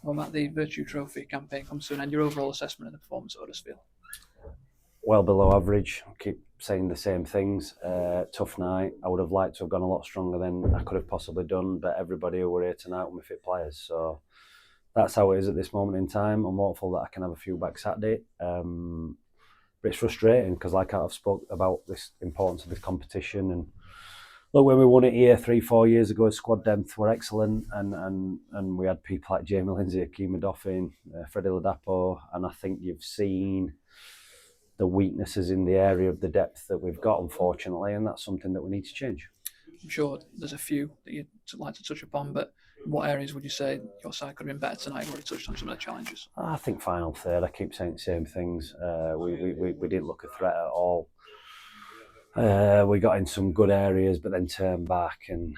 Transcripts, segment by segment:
Well, Matt, the Vertu Trophy campaign comes to an end. Your overall assessment of the performance at Huddersfield? Well below average. I keep saying the same things. Tough night. I would have liked to have gone a lot stronger than I could have possibly done, but everybody who were here tonight were fit players. So that's how it is at this moment in time. I'm hopeful that I can have a few back Saturday. But it's frustrating because, like I've spoke about, this importance of this competition. And look, when we won it here 3-4 years ago, squad depth were excellent, and we had people like Jamie Lindsay, Akima Doffin, Freddie Ladapo, and I think you've seen the weaknesses in the area of the depth that we've got, unfortunately, and that's something that we need to change. I'm sure there's a few that you'd like to touch upon, but what areas would you say your side could have been better tonight? You've already touched on some of the challenges. I think final third, I keep saying the same things. We didn't look a threat at all. We got in some good areas, but then turned back, and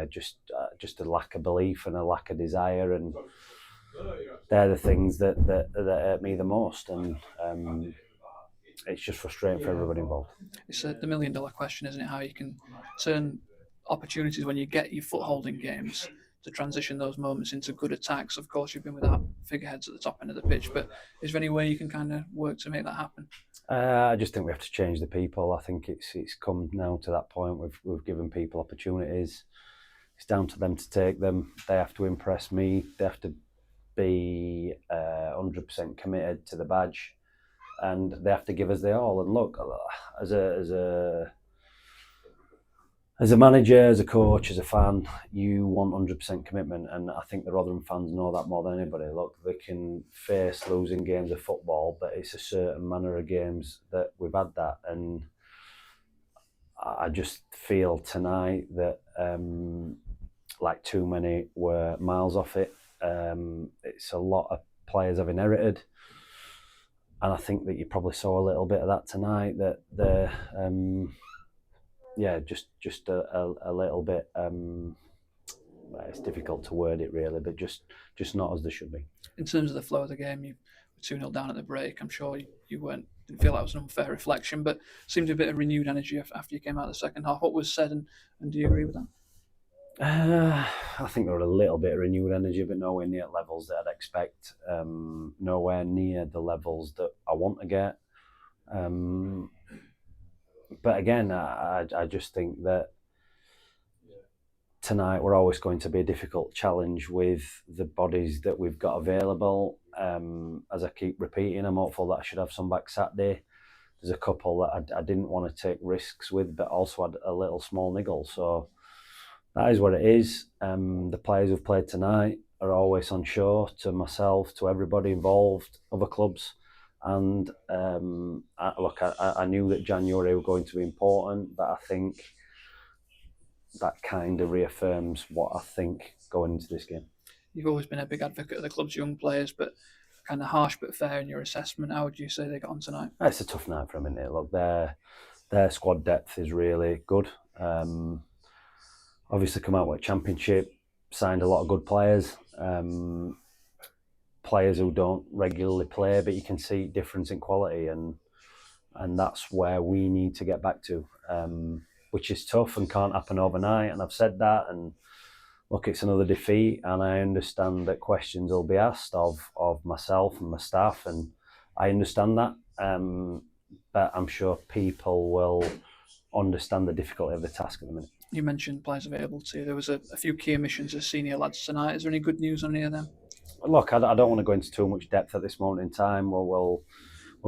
just a lack of belief and a lack of desire, and they're the things that hurt me the most, and it's just frustrating for everybody involved. It's the million-dollar question, isn't it? How you can turn opportunities when you get your foothold in games to transition those moments into good attacks. Of course, you've been without figureheads at the top end of the pitch, but is there any way you can kind of work to make that happen? I just think we have to change the people. I think it's come now to that point. We've given people opportunities. It's down to them to take them. They have to impress me. They have to be 100% committed to the badge, and they have to give us their all. And look, as a manager, as a coach, as a fan, you want 100% commitment, and I think the Rotherham fans know that more than anybody. Look, they can face losing games of football, but it's a certain manner of games that we've had that, and I just feel tonight that like too many were miles off it. It's a lot of players I've inherited, and I think that you probably saw a little bit of that tonight. That they're just a little bit. It's difficult to word it really, but just not as they should be. In terms of the flow of the game, you were 2-0 down at the break. I'm sure you didn't feel that was an unfair reflection, but seemed a bit of renewed energy after you came out of the second half. What was said, and do you agree with that? I think there were a little bit of renewed energy, but nowhere near levels that I'd expect. Nowhere near the levels that I want to get. But again, I just think that tonight we're always going to be a difficult challenge with the bodies that we've got available. As I keep repeating, I'm hopeful that I should have some back Saturday. There's a couple that I didn't want to take risks with, but also had a little small niggle. So that is what it is. The players who've played tonight are always on show to myself, to everybody involved, other clubs. And I knew that January were going to be important, but I think that kind of reaffirms what I think going into this game. You've always been a big advocate of the club's young players, but kind of harsh but fair in your assessment. How would you say they got on tonight? It's a tough night for them, isn't it? Look, their squad depth is really good. Obviously come out with a championship, signed a lot of good players. Players who don't regularly play, but you can see difference in quality, and that's where we need to get back to, which is tough and can't happen overnight. And I've said that, and look, it's another defeat, and I understand that questions will be asked of myself and my staff, and I understand that, but I'm sure people will understand the difficulty of the task at the minute. You mentioned players available too. There was a few key omissions as senior lads tonight. Is there any good news on any of them? Look, I don't want to go into too much depth at this moment in time. We'll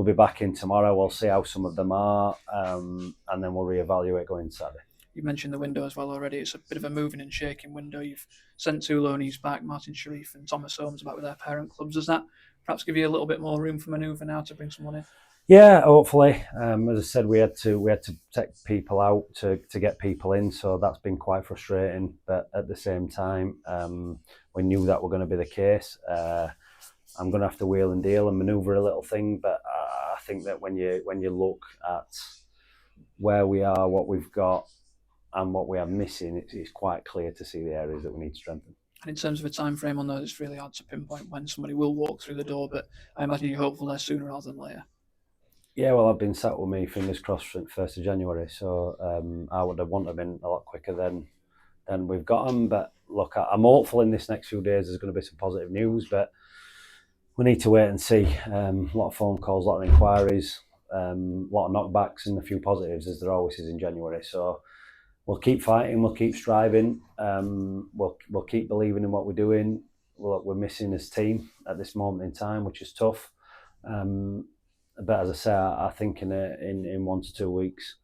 be back in tomorrow. We'll see how some of them are, and then we'll reevaluate going Saturday. You mentioned the window as well already. It's a bit of a moving and shaking window. You've sent two loanees back, Martin Sharif and Thomas Holmes, back with their parent clubs. Does that perhaps give you a little bit more room for manoeuvre now to bring someone in? Yeah, hopefully. As I said, we had to take people out to get people in, so that's been quite frustrating. But at the same time, we knew that were going to be the case. I'm going to have to wheel and deal and manoeuvre a little thing, but I think that when you look at where we are, what we've got, and what we are missing, it's quite clear to see the areas that we need to strengthen. And in terms of a time frame on those, it's really hard to pinpoint when somebody will walk through the door, but I imagine you're hopeful they're sooner rather than later. Yeah, well, I've been sat with me, fingers crossed, for 1st of January, so I would have wanted to have been a lot quicker than then we've got them. But look, I'm hopeful in this next few days there's going to be some positive news, but we need to wait and see. A lot of phone calls, a lot of inquiries, a lot of knockbacks, and a few positives, as there always is in January. So we'll keep fighting, we'll keep striving, we'll keep believing in what we're doing. Look, we're missing as team at this moment in time, which is tough. But as I say, I think in 1 to 2 weeks,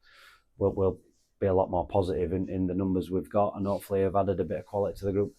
we'll be a lot more positive in the numbers we've got, and hopefully have added a bit of quality to the group.